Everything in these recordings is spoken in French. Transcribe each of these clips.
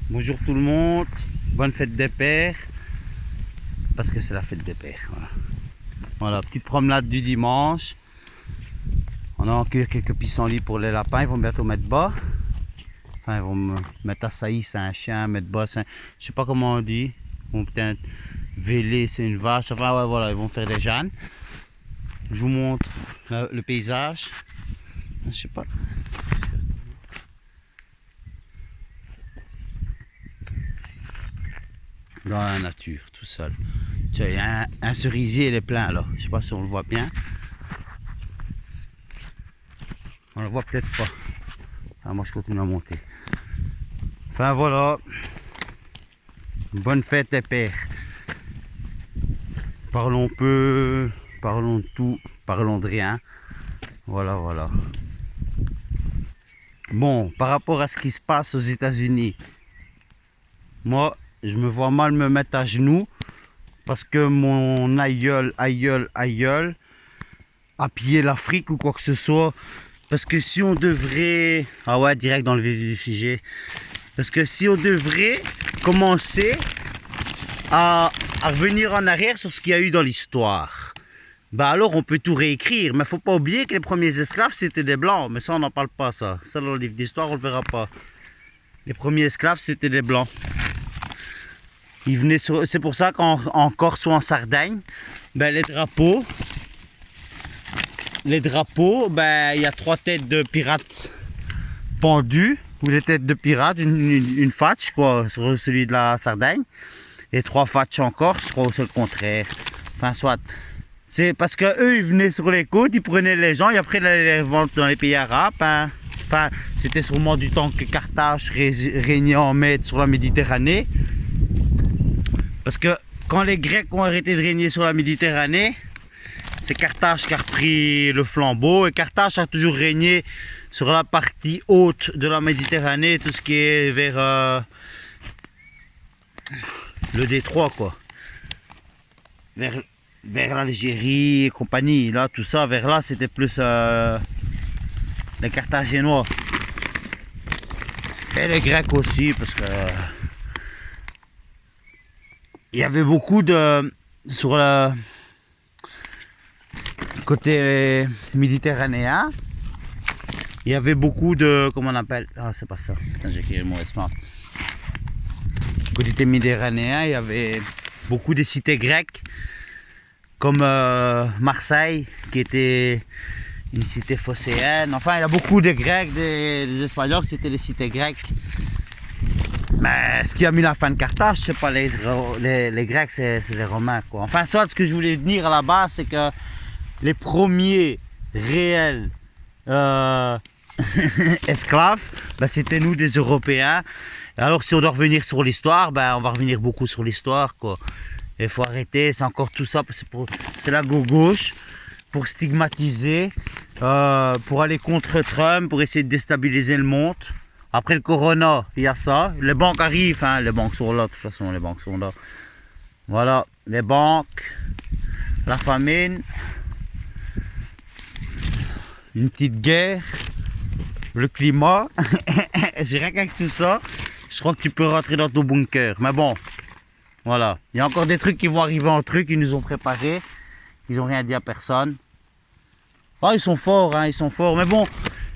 Bonjour tout le monde, bonne fête des pères, parce que c'est la fête des pères. Voilà, petite promenade du dimanche. On a encore quelques pissenlits pour les lapins, ils vont bientôt mettre bas. Enfin, ils vont mettre assailli, c'est un chien, mettre bas, c'est un... je sais pas comment on dit. Ils vont peut-être véler, c'est une vache. Enfin, ouais, voilà, ils vont faire des jeunes. Je vous montre le paysage. Je sais pas. Dans la nature, tout seul. Tu vois, il y a un cerisier, il est plein là. Je sais pas si on le voit bien. On le voit peut-être pas. Enfin, moi je continue à monter. Enfin voilà. Bonne fête les pères. Parlons peu, parlons de tout, parlons de rien. Voilà, voilà. Bon, par rapport à ce qui se passe aux États-Unis, moi, je me vois mal me mettre à genoux parce que mon aïeul a pillé l'Afrique ou quoi que ce soit. Parce que si on devrait... Ah ouais, direct dans le vif du sujet. Parce que si on devrait commencer à revenir en arrière sur ce qu'il y a eu dans l'histoire, bah alors on peut tout réécrire. Mais faut pas oublier que les premiers esclaves c'était des blancs. Mais ça on n'en parle pas ça. Ça dans le livre d'histoire on le verra pas. Les premiers esclaves c'était des blancs. Ils venaient sur... C'est pour ça qu'en Corse ou en Sardaigne, ben, les drapeaux, ben, il y a 3 têtes de pirates pendues, ou des têtes de pirates, une fatch quoi, sur celui de la Sardaigne, et 3 fatches en Corse, je crois que c'est le contraire. Enfin soit. C'est parce que eux ils venaient sur les côtes, ils prenaient les gens et après ils les vendent dans les pays arabes. Hein. Enfin, c'était sûrement du temps que Carthage régnait en maître sur la Méditerranée. Parce que quand les Grecs ont arrêté de régner sur la Méditerranée, c'est Carthage qui a repris le flambeau. Et Carthage a toujours régné sur la partie haute de la Méditerranée, tout ce qui est vers le détroit, quoi. Vers l'Algérie et compagnie. Là, tout ça, vers là, c'était plus les Carthaginois. Et les Grecs aussi, parce que... il y avait beaucoup de... sur le côté méditerranéen, il y avait beaucoup de... comment on appelle? Ah, c'est pas ça. Putain, j'ai écrit le mot smart. Côté méditerranéen, il y avait beaucoup de cités grecques, comme Marseille, qui était une cité phocéenne. Enfin, il y a beaucoup de Grecs, des Espagnols, c'était les cités grecques. Mais ce qui a mis la fin de Carthage, c'est pas les Grecs, c'est les Romains, quoi. Enfin, soit ce que je voulais dire à la base, c'est que les premiers réels esclaves, ben, c'était nous des Européens. Et alors si on doit revenir sur l'histoire, ben, on va revenir beaucoup sur l'histoire, quoi. Il faut arrêter, c'est encore tout ça, c'est la gauche pour stigmatiser, pour aller contre Trump, pour essayer de déstabiliser le monde. Après le corona, il y a ça. Les banques arrivent, hein. Les banques sont là, de toute façon, les banques sont là. Voilà, les banques, la famine, une petite guerre, le climat. J'ai rien qu'avec tout ça, je crois que tu peux rentrer dans ton bunker. Mais bon, voilà. Il y a encore des trucs qui vont arriver en truc, ils nous ont préparés. Ils n'ont rien dit à personne. Oh, ils sont forts, hein, ils sont forts. Mais bon,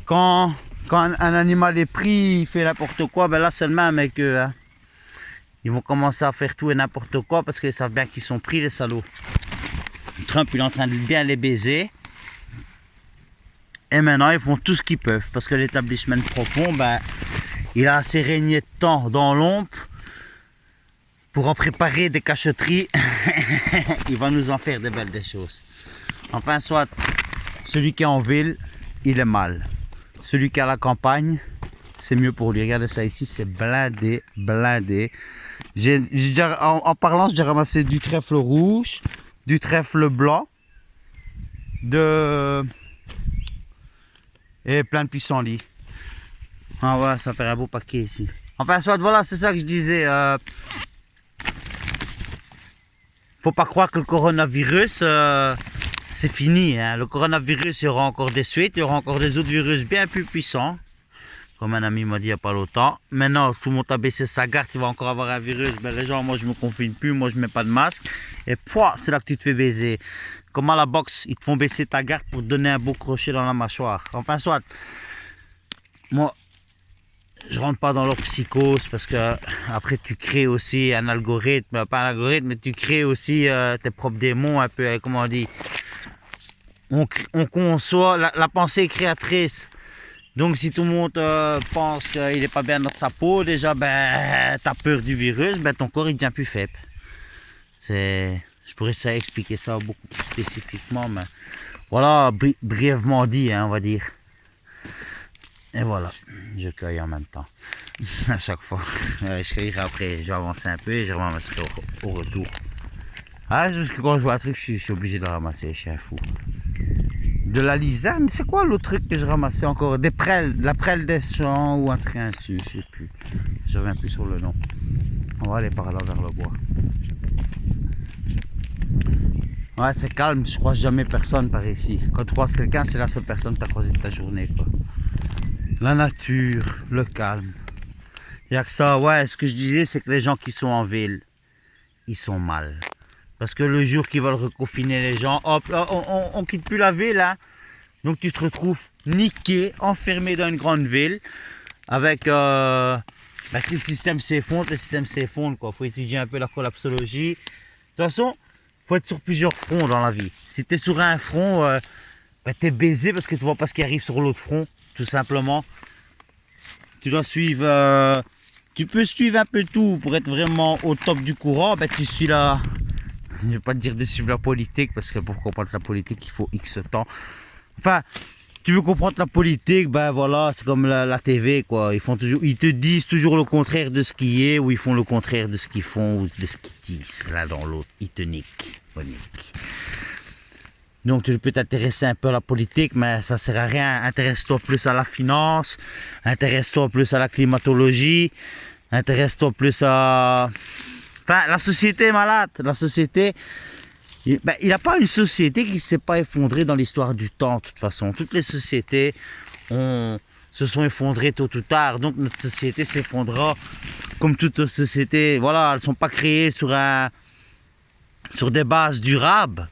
quand un animal est pris, il fait n'importe quoi, ben là c'est le même avec eux. Hein. Ils vont commencer à faire tout et n'importe quoi parce qu'ils savent bien qu'ils sont pris, les salauds. Trump, il est en train de bien les baiser. Et maintenant, ils font tout ce qu'ils peuvent parce que l'établissement profond, ben, il a assez régné de temps dans l'ombre pour en préparer des cachotteries. Il va nous en faire des belles choses. Enfin, soit celui qui est en ville, il est mal. Celui qui est à la campagne, c'est mieux pour lui. Regardez ça ici, c'est blindé, blindé. En parlant, j'ai ramassé du trèfle rouge, du trèfle blanc, et plein de pissenlits. Ah ouais, ça fait un beau paquet ici. Enfin, soit voilà, c'est ça que je disais. Faut pas croire que le coronavirus, c'est fini. Hein. Le coronavirus, il y aura encore des suites, il y aura encore des autres virus bien plus puissants. comme un ami m'a dit il n'y a pas longtemps. Maintenant, tout le monde a baissé sa garde, il va encore avoir un virus. Ben, les gens, moi je me confine plus, moi je mets pas de masque. Et pouah, c'est là que tu te fais baiser. Comme à la boxe, ils te font baisser ta garde pour te donner un beau crochet dans la mâchoire. Enfin, soit, moi, je rentre pas dans leur psychose parce que après tu crées aussi un algorithme, pas un algorithme, mais tu crées aussi tes propres démons un peu, comment on dit. On conçoit la pensée créatrice. Donc si tout le monde pense qu'il n'est pas bien dans sa peau, déjà ben tu as peur du virus, ben ton corps il devient plus faible. Je pourrais expliquer ça beaucoup plus spécifiquement, mais voilà, brièvement dit, hein, on va dire. Et voilà, je cueille en même temps, à chaque fois. Je cueillerai après, je vais avancer un peu et je ramasserai au retour. Ah, c'est parce que quand je vois un truc, je suis obligé de le ramasser, je suis un fou. De la lisane, c'est quoi l'autre truc que je ramassais encore? Des prêles, la prêle des champs ou un truc ainsi, je sais plus. Je reviens plus sur le nom. On va aller par là vers le bois. Ouais, c'est calme, je croise jamais personne par ici. Quand tu croises quelqu'un, c'est la seule personne que tu as croisé de ta journée, quoi. La nature, le calme. Il n'y a que ça, ouais, ce que je disais, c'est que les gens qui sont en ville, ils sont mal. Parce que le jour qu'ils veulent reconfiner les gens, hop, on quitte plus la ville, hein. Donc tu te retrouves niqué, enfermé dans une grande ville, avec... parce que le système s'effondre, quoi. Il faut étudier un peu la collapsologie. De toute façon, il faut être sur plusieurs fronts dans la vie. Si tu es sur un front, bah, tu es baisé parce que tu vois pas ce qui arrive sur l'autre front, tout simplement. Tu dois suivre... tu peux suivre un peu tout pour être vraiment au top du courant. Ben, tu suis là... Je ne vais pas te dire de suivre la politique, parce que pour comprendre la politique, il faut X temps. Enfin, tu veux comprendre la politique, ben voilà, c'est comme la TV, quoi. Ils te disent toujours le contraire de ce qui est, ou ils font le contraire de ce qu'ils font, ou de ce qu'ils disent, l'un dans l'autre. Ils te niquent. Donc tu peux t'intéresser un peu à la politique, mais ça ne sert à rien. Intéresse-toi plus à la finance, intéresse-toi plus à la climatologie, intéresse-toi plus à... Enfin, la société est malade. La société, il n'y a pas une société qui ne s'est pas effondrée dans l'histoire du temps, de toute façon. Toutes les sociétés se sont effondrées tôt ou tard. Donc notre société s'effondrera comme toute société. Voilà, elles ne sont pas créées sur des bases durables.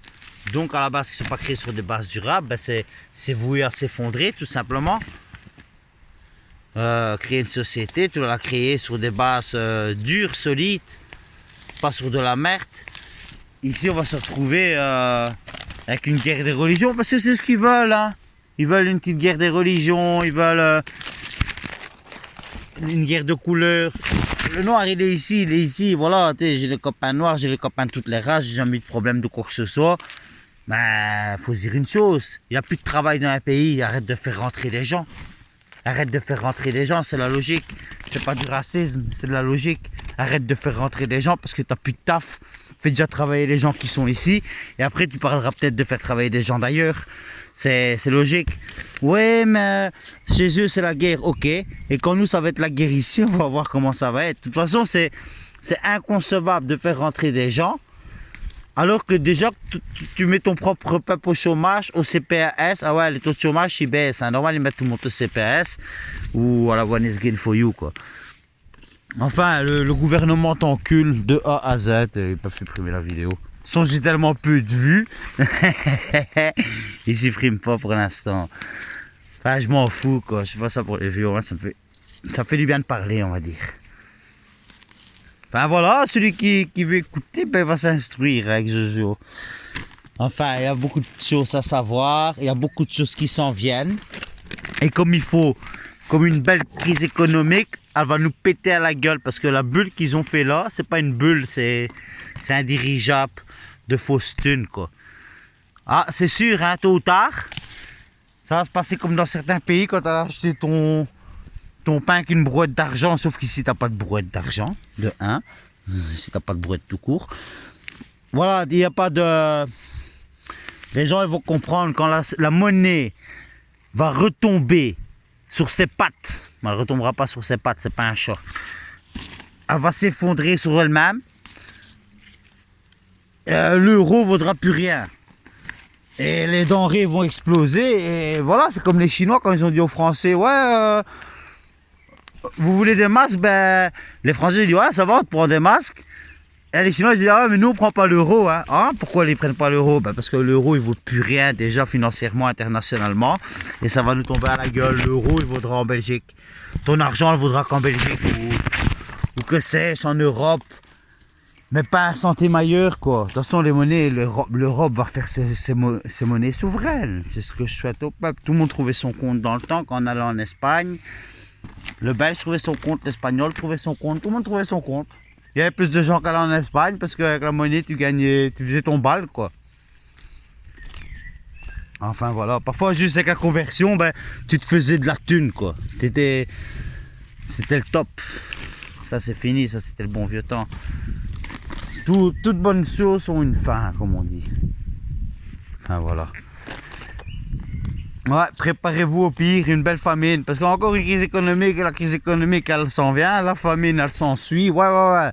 Donc à la base, qui ne sont pas créées sur des bases durables, ben c'est voué à s'effondrer, tout simplement. Créer une société, tu dois la créer sur des bases dures, solides. Pas sur de la merde. Ici on va se retrouver avec une guerre des religions, parce que c'est ce qu'ils veulent, hein. Ils veulent une petite guerre des religions, ils veulent une guerre de couleurs. Le noir il est ici, voilà, j'ai les copains noirs, j'ai les copains de toutes les races, j'ai jamais eu de problème de quoi que ce soit. Ben, faut se dire une chose, il n'y a plus de travail dans un pays, arrête de faire rentrer les gens. Arrête de faire rentrer des gens, c'est la logique. C'est pas du racisme, c'est de la logique. Arrête de faire rentrer des gens parce que tu n'as plus de taf. Fais déjà travailler les gens qui sont ici. Et après, tu parleras peut-être de faire travailler des gens d'ailleurs. C'est logique. Ouais, mais chez eux, c'est la guerre, ok. Et quand nous, ça va être la guerre ici, on va voir comment ça va être. De toute façon, c'est inconcevable de faire rentrer des gens. Alors que déjà, tu mets ton propre peuple au chômage, au CPS. Ah ouais, les taux de chômage, ils baissent. C'est normal, ils mettent tout le monde au CPS ou à la one is gain for you, quoi. Enfin, le gouvernement t'encule de A à Z. Ils peuvent supprimer la vidéo. Sans j'ai tellement peu de vues. Ils suppriment pas pour l'instant. Enfin, je m'en fous, quoi. Je fais pas ça pour les vues. Ça fait du bien de parler, on va dire. Enfin voilà, celui qui veut écouter, ben, va s'instruire avec Jojo. Enfin, il y a beaucoup de choses à savoir, il y a beaucoup de choses qui s'en viennent. Et comme il faut, comme une belle crise économique, elle va nous péter à la gueule. Parce que la bulle qu'ils ont fait là, c'est pas une bulle, c'est un dirigeable de fausse thune, quoi. Ah, c'est sûr, hein, tôt ou tard, ça va se passer comme dans certains pays quand tu as acheté ton pain avec une brouette d'argent, sauf qu'ici t'as pas de brouette d'argent, de 1, si t'as pas de brouette tout court. Voilà, il n'y a pas de... Les gens ils vont comprendre quand la monnaie va retomber sur ses pattes. Elle ne retombera pas sur ses pattes, c'est pas un chat. Elle va s'effondrer sur elle-même. L'euro ne vaudra plus rien. Et les denrées vont exploser. Et voilà, c'est comme les Chinois quand ils ont dit aux Français, ouais... vous voulez des masques, ben, les Français disent ouais, ça va, on te prend des masques. Et les Chinois ils disent ah ouais, mais nous on prend pas l'euro. Hein. Ah, pourquoi ils prennent pas l'euro? Ben, parce que l'euro il vaut plus rien déjà financièrement, internationalement. Et ça va nous tomber à la gueule. L'euro il vaudra en Belgique. Ton argent il vaudra qu'en Belgique ou que sais-je, en Europe. Mais pas un centime ailleurs quoi. De toute façon les monnaies, l'Europe va faire ses monnaies souveraines. C'est ce que je souhaite au peuple. Tout le monde trouvait son compte dans le temps quand on allait en Espagne. Le Belge trouvait son compte, l'Espagnol trouvait son compte, tout le monde trouvait son compte. Il y avait plus de gens qu'aller en Espagne parce qu'avec la monnaie tu gagnais, tu faisais ton bal quoi. Enfin voilà, parfois juste avec la conversion, ben, tu te faisais de la thune quoi. C'était le top. Ça c'est fini, ça c'était le bon vieux temps. Toutes bonnes choses ont une fin, comme on dit. Enfin voilà. Ouais, préparez-vous au pire, une belle famine. Parce qu'il y a encore une crise économique, et la crise économique elle s'en vient, la famine elle s'ensuit. Ouais.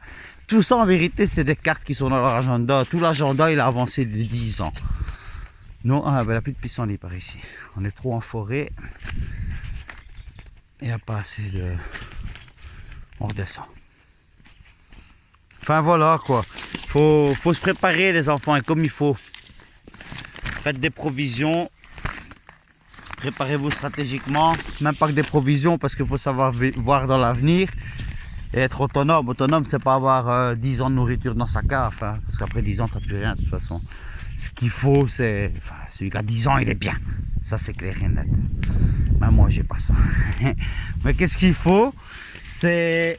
Tout ça en vérité c'est des cartes qui sont dans leur agenda. Tout l'agenda il a avancé de 10 ans. Non, ben, il n'y a plus de pissenlit par ici. On est trop en forêt. Il n'y a pas assez de... On redescend. Enfin voilà quoi, faut se préparer les enfants et comme il faut. Faites des provisions, préparez-vous stratégiquement, même pas que des provisions parce qu'il faut savoir voir dans l'avenir et être autonome. Autonome c'est pas avoir 10 ans de nourriture dans sa cave, hein, parce qu'après 10 ans t'as plus rien de toute façon. Ce qu'il faut c'est, enfin celui qui a 10 ans il est bien, ça c'est clair et net. Mais moi j'ai pas ça. Mais qu'est-ce qu'il faut, c'est...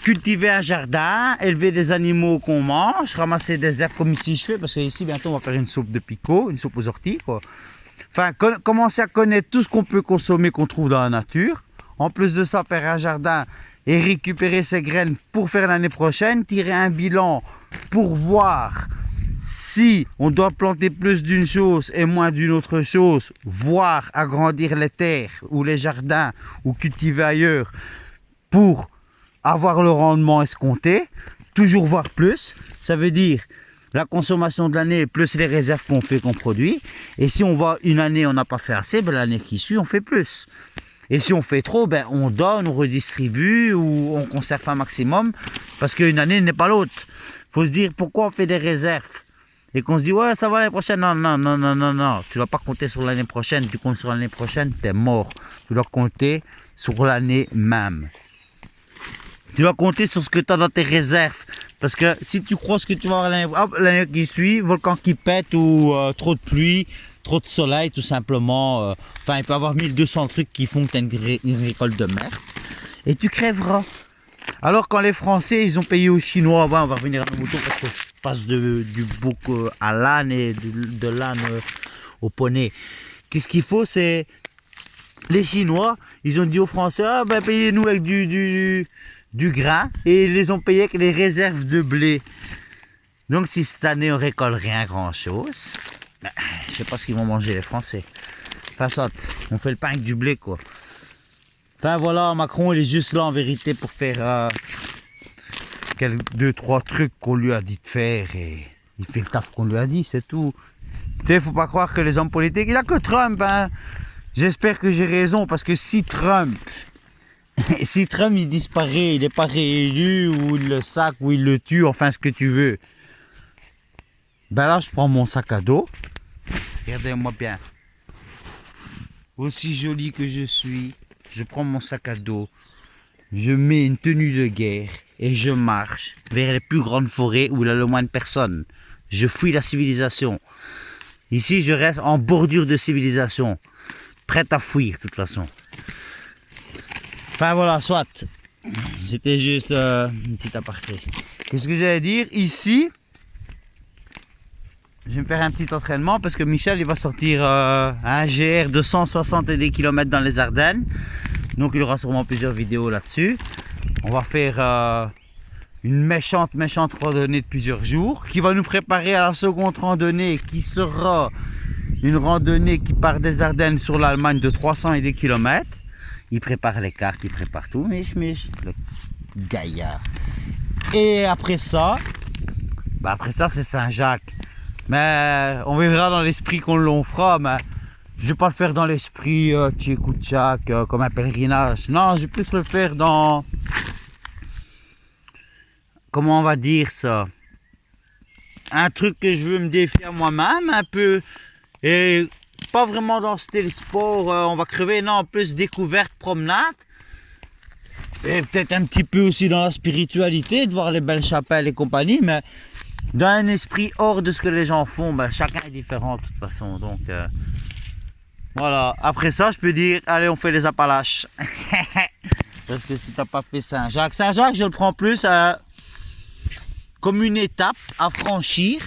cultiver un jardin, élever des animaux qu'on mange, ramasser des herbes comme ici je fais, parce qu'ici bientôt on va faire une soupe de picot, une soupe aux orties quoi. Enfin, commencer à connaître tout ce qu'on peut consommer, qu'on trouve dans la nature. En plus de ça, faire un jardin et récupérer ses graines pour faire l'année prochaine, tirer un bilan pour voir si on doit planter plus d'une chose et moins d'une autre chose, voire agrandir les terres ou les jardins ou cultiver ailleurs pour avoir le rendement escompté, toujours voir plus, ça veut dire la consommation de l'année plus les réserves qu'on fait, qu'on produit. Et si on voit une année on n'a pas fait assez, ben l'année qui suit on fait plus. Et si on fait trop, ben on donne, on redistribue ou on conserve un maximum parce qu'une année n'est pas l'autre. Il faut se dire pourquoi on fait des réserves et qu'on se dit ouais ça va l'année prochaine. Non. Tu ne dois pas compter sur l'année prochaine. Tu comptes sur l'année prochaine, tu es mort. Tu dois compter sur l'année même. Tu dois compter sur ce que tu as dans tes réserves. Parce que si tu crois ce que tu vas avoir l'année qui suit, volcan qui pète ou trop de pluie, trop de soleil tout simplement. Enfin, il peut y avoir 1200 trucs qui font que tu as une récolte de merde. Et tu crèveras. Alors quand les Français, ils ont payé aux Chinois, on va revenir à nos moutons parce que je passe du bouc à l'âne et de l'âne au poney. Qu'est-ce qu'il faut, c'est... Les Chinois, ils ont dit aux Français, ah ben payez-nous avec du grain, et ils les ont payés avec les réserves de blé. Donc si cette année on récolte rien grand chose, ben, je sais pas ce qu'ils vont manger les Français. Enfin soit, on fait le pain avec du blé quoi. Enfin voilà, Macron il est juste là en vérité pour faire 2-3 trucs qu'on lui a dit de faire et il fait le taf qu'on lui a dit, c'est tout. Tu sais, faut pas croire que les hommes politiques, il a que Trump, hein. J'espère que j'ai raison parce que si Trump il disparaît, il n'est pas réélu, ou il le sac, ou il le tue, enfin ce que tu veux. Ben là, je prends mon sac à dos. Regardez-moi bien. Aussi joli que je suis, je prends mon sac à dos. Je mets une tenue de guerre et je marche vers les plus grandes forêts où il y a le moins de personnes. Je fuis la civilisation. Ici, je reste en bordure de civilisation. Prête à fuir, de toute façon. Enfin voilà, soit. C'était juste une petite aparté. Qu'est-ce que j'allais dire? Ici, je vais me faire un petit entraînement parce que Michel il va sortir un GR de 170 km dans les Ardennes. Donc il y aura sûrement plusieurs vidéos là-dessus. On va faire une méchante randonnée de plusieurs jours qui va nous préparer à la seconde randonnée qui sera une randonnée qui part des Ardennes sur l'Allemagne de 300 et des kilomètres. Il prépare les cartes, il prépare tout, le gaillard. Et après ça c'est Saint-Jacques. Mais on verra dans l'esprit qu'on l'on fera, mais je vais pas le faire dans l'esprit tchèque comme un pèlerinage. Non, je vais plus le faire dans, comment on va dire ça, un truc que je veux me défier à moi-même un peu, et pas vraiment dans le style sport, on va crever, non, plus découverte, promenade, et peut-être un petit peu aussi dans la spiritualité, de voir les belles chapelles et compagnie, mais dans un esprit hors de ce que les gens font. Ben, chacun est différent de toute façon, donc voilà. Après ça, je peux dire, allez, on fait les Appalaches. Parce que si t'as pas fait Saint-Jacques, je le prends plus comme une étape à franchir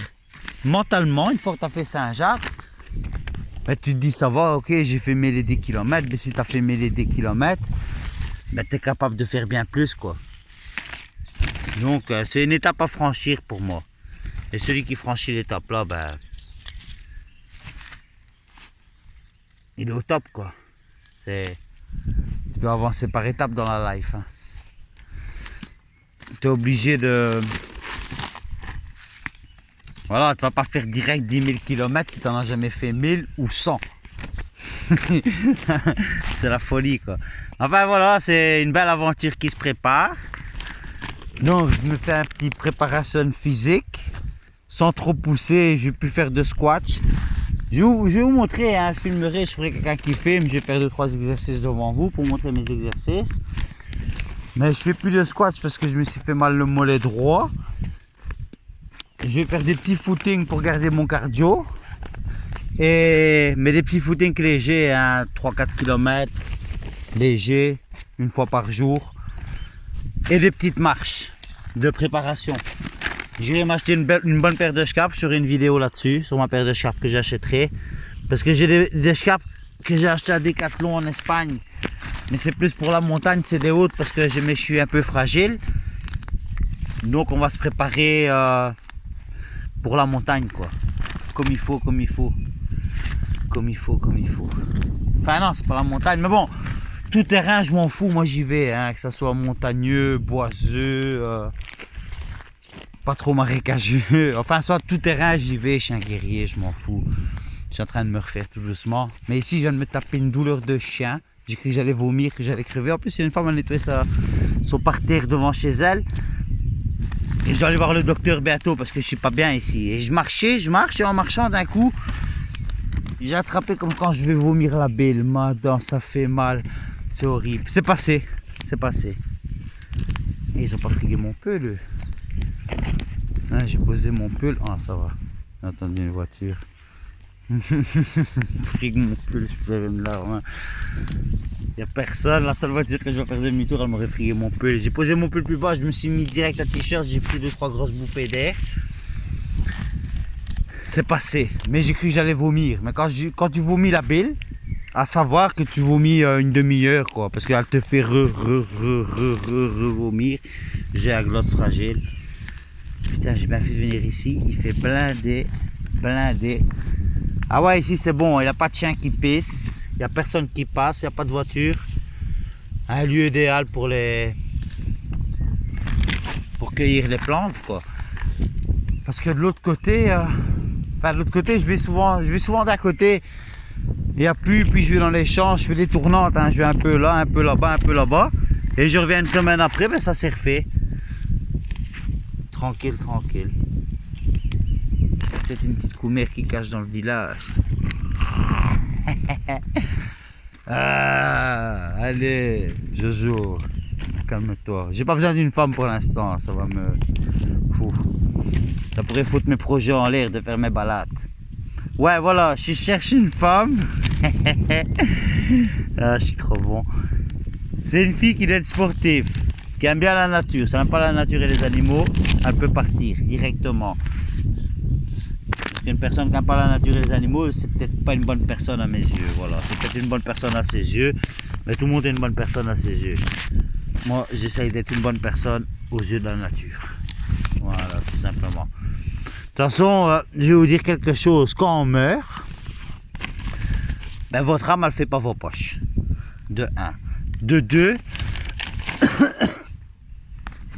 mentalement. Une fois que tu as fait Saint-Jacques, ben, tu te dis ça va, ok, j'ai fait mêler des kilomètres. Mais si tu as fait mêler des kilomètres, ben, tu es capable de faire bien plus, quoi. Donc c'est une étape à franchir pour moi. Et celui qui franchit l'étape là, ben, il est au top, quoi. Tu dois avancer par étapes dans la life. Hein. Tu es obligé de... Voilà, tu vas pas faire direct 10 000 km si tu n'en as jamais fait 1000 ou 100. C'est la folie, quoi. Enfin voilà, c'est une belle aventure qui se prépare. Donc je me fais un petit préparation physique. Sans trop pousser, j'ai pu faire de squats. Je vais vous montrer, hein, je filmerai, je ferai quelqu'un qui filme. Je vais faire 2-3 exercices devant vous pour montrer mes exercices. Mais je fais plus de squats parce que je me suis fait mal le mollet droit. Je vais faire des petits footings pour garder mon cardio. Mais des petits footings légers, hein, 3-4 km, légers, une fois par jour. Et des petites marches de préparation. J'irai m'acheter une bonne paire de scapes, je ferai une vidéo là-dessus, sur ma paire de scapes que j'achèterai. Parce que j'ai des scapes que j'ai acheté à Decathlon en Espagne. Mais c'est plus pour la montagne, c'est des hautes parce que je suis un peu fragile. Donc on va se préparer pour la montagne, quoi. Comme il faut, comme il faut. Comme il faut, comme il faut. Enfin non, c'est pas la montagne, mais bon, tout terrain, je m'en fous, moi j'y vais, hein, que ça soit montagneux, boiseux, pas trop marécageux, enfin soit tout terrain, j'y vais, je suis un guerrier, je m'en fous. Je suis en train de me refaire tout doucement. Mais ici, je viens de me taper une douleur de chien. J'ai cru que j'allais vomir, que j'allais crever. En plus, il y a une femme, elle nettoie son parterre devant chez elle. Et je dois aller voir le docteur bientôt parce que je suis pas bien ici. Et je marche, et en marchant d'un coup, j'ai attrapé comme quand je vais vomir la bile. Ma dent, ça fait mal. C'est horrible. C'est passé. C'est passé. Et ils ont pas frigué mon pull. Hein, j'ai posé mon pull. Ah, ça va. J'ai entendu une voiture. Frigue mon pull, je pleure une larme. Il n'y a personne. La seule voiture que je vais faire demi-tour, elle m'aurait frigué mon pull. J'ai posé mon pull plus bas, je me suis mis direct à t-shirt. J'ai pris 2-3 grosses bouffées d'air. C'est passé. Mais j'ai cru que j'allais vomir. Mais quand tu vomis la bile, à savoir que tu vomis une demi-heure, quoi. Parce qu'elle te fait vomir. J'ai la glotte fragile. Putain, j'ai bien fait venir ici. Il fait blindé. Ah ouais, ici c'est bon. Il n'y a pas de chien qui pisse. Il n'y a personne qui passe. Il n'y a pas de voiture. Un lieu idéal pour cueillir les plantes, quoi. Parce que de l'autre côté, de l'autre côté, je vais souvent d'un côté. Il n'y a plus, puis je vais dans les champs, je fais des tournantes, hein, je vais un peu là, un peu là-bas, un peu là-bas. Et je reviens une semaine après, ben ça s'est refait. Tranquille. Peut-être une petite coumère qui cache dans le village. Ah, allez, Jojo, calme-toi. J'ai pas besoin d'une femme pour l'instant, ça va me... Ça pourrait foutre mes projets en l'air de faire mes balades. Ouais, voilà, je cherche une femme. Ah, je suis trop bon. C'est une fille qui doit être sportive, qui aime bien la nature. Si elle n'aime pas la nature et les animaux, elle peut partir directement. Une personne qui n'aime pas la nature et les animaux, c'est peut-être pas une bonne personne à mes yeux. Voilà, c'est peut-être une bonne personne à ses yeux, mais tout le monde est une bonne personne à ses yeux. Moi, j'essaye d'être une bonne personne aux yeux de la nature. Voilà, tout simplement. De toute façon, je vais vous dire quelque chose. Quand on meurt, ben votre âme, elle ne fait pas vos poches. De 1. De 2,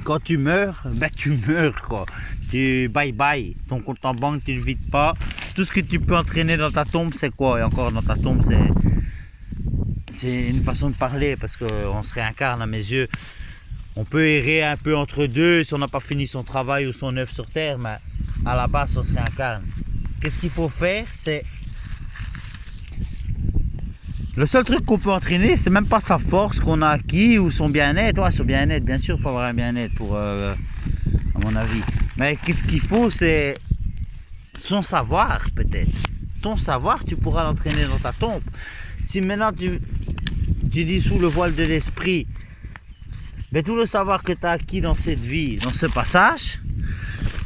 quand tu meurs, ben tu meurs, quoi. Tu bye bye. Ton compte en banque, tu ne le vides pas. tout ce que tu peux entraîner dans ta tombe, c'est quoi? Et encore dans ta tombe, c'est une façon de parler, parce qu'on se réincarne à mes yeux. On peut errer un peu entre deux si on n'a pas fini son travail ou son œuvre sur terre, mais à la base, on se réincarne. Qu'est-ce qu'il faut faire? C'est le seul truc qu'on peut entraîner, c'est même pas sa force qu'on a acquis ou son bien-être. Ouais, son bien-être, bien sûr, il faut avoir un bien-être pour, à mon avis. Mais qu'est-ce qu'il faut, c'est son savoir, peut-être. Ton savoir, tu pourras l'entraîner dans ta tombe. Si maintenant tu dis sous le voile de l'esprit, mais tout le savoir que tu as acquis dans cette vie, dans ce passage,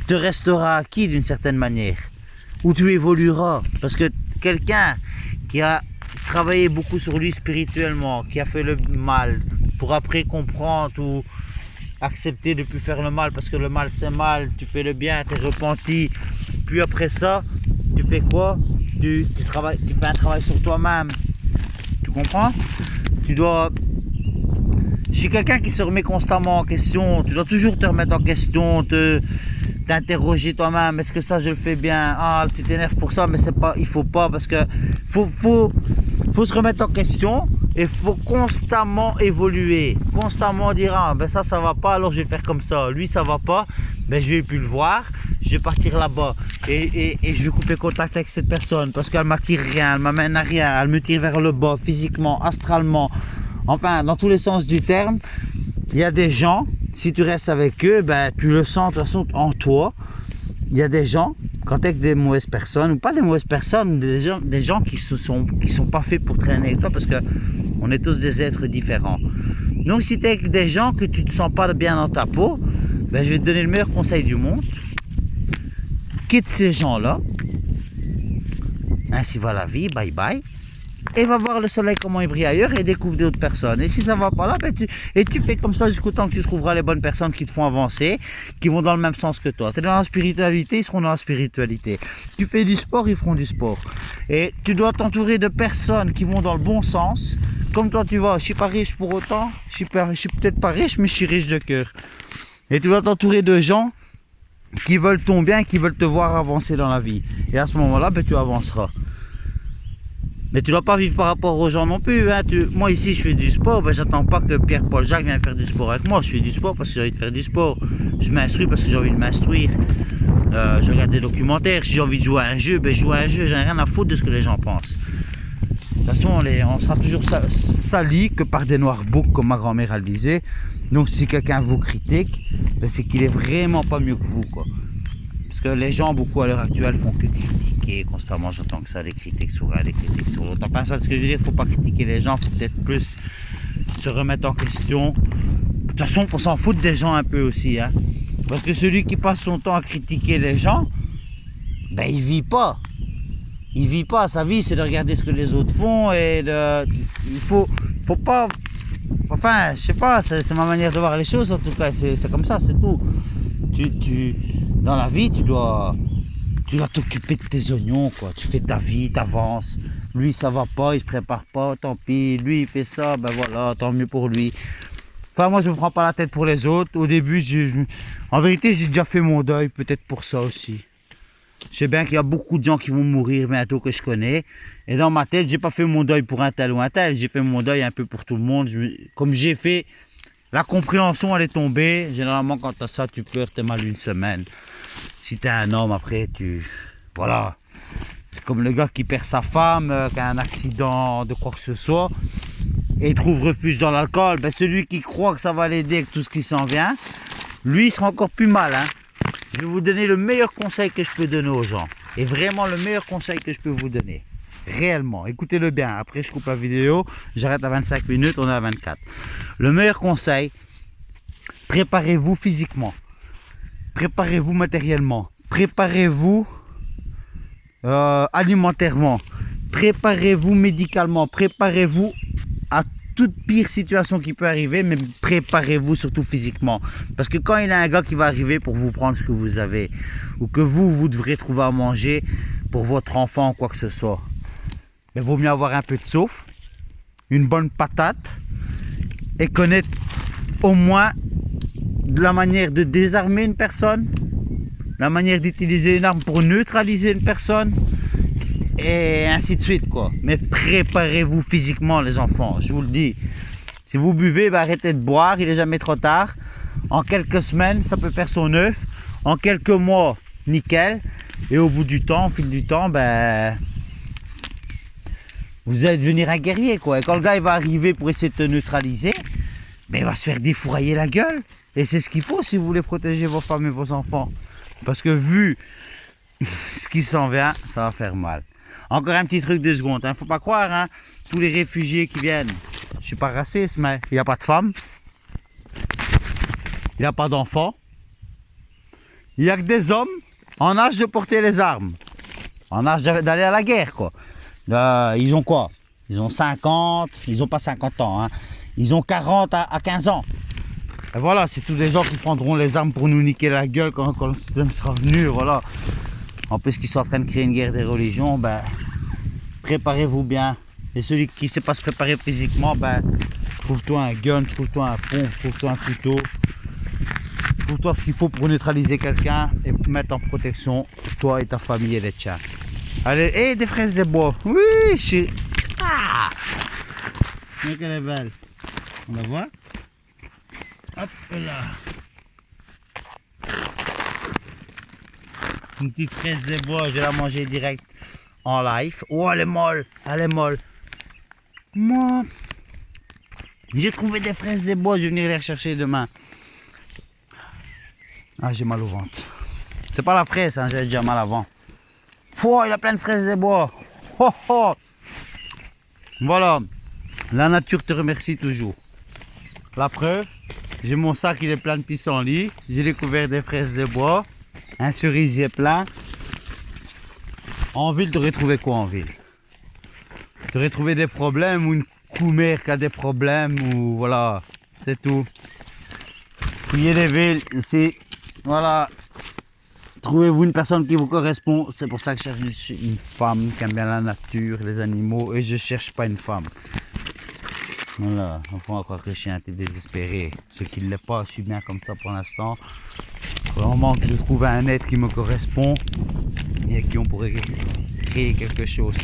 te restera acquis d'une certaine manière. Où tu évolueras. Parce que quelqu'un qui a travaillé beaucoup sur lui spirituellement, qui a fait le mal, pour après comprendre ou accepter de ne plus faire le mal, parce que le mal c'est mal, tu fais le bien, tu es repenti, puis après ça, tu fais quoi? Tu fais un travail sur toi-même. Tu comprends? Tu dois... Je suis quelqu'un qui se remet constamment en question, tu dois toujours te remettre en question, t'interroger toi-même, est-ce que ça je le fais bien? Ah, tu t'énerves pour ça, mais c'est pas, il faut pas, parce que faut se remettre en question et il faut constamment évoluer, constamment dire ah ben ça va pas, alors je vais faire comme ça, lui ça va pas, ben je vais plus le voir, je vais partir là-bas et je vais couper contact avec cette personne parce qu'elle m'attire rien, elle m'amène à rien, elle me tire vers le bas physiquement, astralement, enfin dans tous les sens du terme. Il y a des gens, si tu restes avec eux, ben tu le sens de toute façon en toi. Il y a des gens, quand tu es avec des mauvaises personnes, ou pas des mauvaises personnes, des gens qui sont pas faits pour traîner avec toi, parce que on est tous des êtres différents. Donc si tu es avec des gens que tu ne te sens pas bien dans ta peau, ben, je vais te donner le meilleur conseil du monde. Quitte ces gens-là. Ainsi va la vie, bye bye. Et va voir le soleil comment il brille ailleurs et découvre d'autres personnes. Et si ça va pas là, ben tu fais comme ça jusqu'au temps que tu trouveras les bonnes personnes qui te font avancer, qui vont dans le même sens que toi. Tu es dans la spiritualité, ils seront dans la spiritualité. Tu fais du sport, ils feront du sport. Et tu dois t'entourer de personnes qui vont dans le bon sens. Comme toi tu vois, je suis pas riche pour autant, je suis peut-être pas riche, mais je suis riche de cœur. Et tu dois t'entourer de gens qui veulent ton bien, qui veulent te voir avancer dans la vie. Et à ce moment-là, ben, tu avanceras. Mais tu ne dois pas vivre par rapport aux gens non plus. Hein. Moi ici je fais du sport, ben, j'attends pas que Pierre-Paul Jacques vienne faire du sport avec moi. Je fais du sport parce que j'ai envie de faire du sport. Je m'instruis parce que j'ai envie de m'instruire. Je regarde des documentaires. Si j'ai envie de jouer à un jeu, ben, je joue à un jeu. J'en ai rien à foutre de ce que les gens pensent. De toute façon, on sera toujours sali que par des noirs boucs, comme ma grand-mère elle disait. Donc si quelqu'un vous critique, ben, c'est qu'il est vraiment pas mieux que vous, quoi. Parce que les gens, beaucoup à l'heure actuelle, font que critiquer constamment. J'entends que ça, des critiques sur un, des critiques sur l'autre. Enfin, ça, ce que je veux dire, il ne faut pas critiquer les gens, il faut peut-être plus se remettre en question. De toute façon, il faut s'en foutre des gens un peu aussi. Hein. Parce que celui qui passe son temps à critiquer les gens, ben, il vit pas. Il vit pas. Sa vie, c'est de regarder ce que les autres font et il faut pas. Enfin, je sais pas, c'est ma manière de voir les choses en tout cas. C'est comme ça, c'est tout. Dans la vie, tu dois t'occuper de tes oignons, quoi. Tu fais ta vie, tu avances. Lui, ça va pas, il se prépare pas, tant pis. Lui, il fait ça, ben voilà, tant mieux pour lui. Enfin, moi, je me prends pas la tête pour les autres. Au début, en vérité, j'ai déjà fait mon deuil, peut-être pour ça aussi. Je sais bien qu'il y a beaucoup de gens qui vont mourir bientôt que je connais. Et dans ma tête, j'ai pas fait mon deuil pour un tel ou un tel. J'ai fait mon deuil un peu pour tout le monde. Comme j'ai fait, la compréhension, elle est tombée. Généralement, quand tu as ça, tu pleures, tu es mal une semaine. Si tu es un homme, après, voilà. C'est comme le gars qui perd sa femme, qui a un accident de quoi que ce soit, et il trouve refuge dans l'alcool. Ben, celui qui croit que ça va l'aider avec tout ce qui s'en vient, lui, il sera encore plus mal. Hein. Je vais vous donner le meilleur conseil que je peux donner aux gens. Et vraiment le meilleur conseil que je peux vous donner. Réellement, écoutez-le bien. Après, je coupe la vidéo, j'arrête à 25 minutes, on est à 24. Le meilleur conseil, préparez-vous physiquement. Préparez-vous matériellement. Préparez-vous alimentairement. Préparez-vous médicalement. Préparez-vous à toute pire situation qui peut arriver, mais préparez-vous surtout physiquement. Parce que quand il y a un gars qui va arriver pour vous prendre ce que vous avez, ou que vous devrez trouver à manger pour votre enfant ou quoi que ce soit, il vaut mieux avoir un peu de souffle, une bonne patate, et connaître au moins de la manière de désarmer une personne, la manière d'utiliser une arme pour neutraliser une personne, et ainsi de suite quoi. Mais préparez-vous physiquement les enfants, je vous le dis. Si vous buvez, ben arrêtez de boire, il n'est jamais trop tard. En quelques semaines, ça peut faire son œuf. En quelques mois, nickel. Et au bout du temps, au fil du temps, ben vous allez devenir un guerrier quoi. Et quand le gars il va arriver pour essayer de te neutraliser, ben il va se faire défourailler la gueule. Et c'est ce qu'il faut si vous voulez protéger vos femmes et vos enfants. Parce que vu ce qui s'en vient, ça va faire mal. Encore un petit truc 2 secondes. Faut pas croire, hein, tous les réfugiés qui viennent. Je suis pas raciste, mais il n'y a pas de femmes. Il n'y a pas d'enfants. Il n'y a que des hommes en âge de porter les armes. En âge d'aller à la guerre, quoi. Ils ont quoi? Ils ont 50, ils n'ont pas 50 ans, hein. Ils ont 40 à 15 ans. Et voilà, c'est tous des gens qui prendront les armes pour nous niquer la gueule quand le système sera venu, voilà. En plus qu'ils sont en train de créer une guerre des religions, ben, préparez-vous bien. Et celui qui ne sait pas se préparer physiquement, ben, trouve-toi un gun, trouve-toi un pont, trouve-toi un couteau. Trouve-toi ce qu'il faut pour neutraliser quelqu'un et mettre en protection toi et ta famille et les tiens. Allez, et des fraises de bois. Oui, je... Ah, mais qu'elle est belle. On la voit. Hop là. Une petite fraise de bois, je vais la manger direct en live. Oh, elle est molle, elle est molle. Moi, j'ai trouvé des fraises de bois, je vais venir les rechercher demain. Ah, j'ai mal au ventre. C'est pas la fraise, hein, j'ai déjà mal avant. Il a plein de fraises de bois. Oh, oh. Voilà, la nature te remercie toujours. La preuve, j'ai mon sac, il est plein de pissenlits. J'ai découvert des fraises de bois. Un cerisier plein. En ville, tu aurais trouvé quoi en ville? Tu aurais trouvé des problèmes ou une coumère qui a des problèmes ou voilà, c'est tout. Fouillez les villes ici, voilà. Trouvez-vous une personne qui vous correspond. C'est pour ça que je cherche une femme qui aime bien la nature, les animaux et je cherche pas une femme. Voilà, on peut croire que je suis un peu désespéré. Ce qui ne l'est pas, je suis bien comme ça pour l'instant. Vraiment que je trouve un être qui me correspond et qui on pourrait créer quelque chose.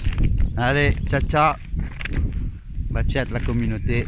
Allez, ciao ciao. Bah chat la communauté.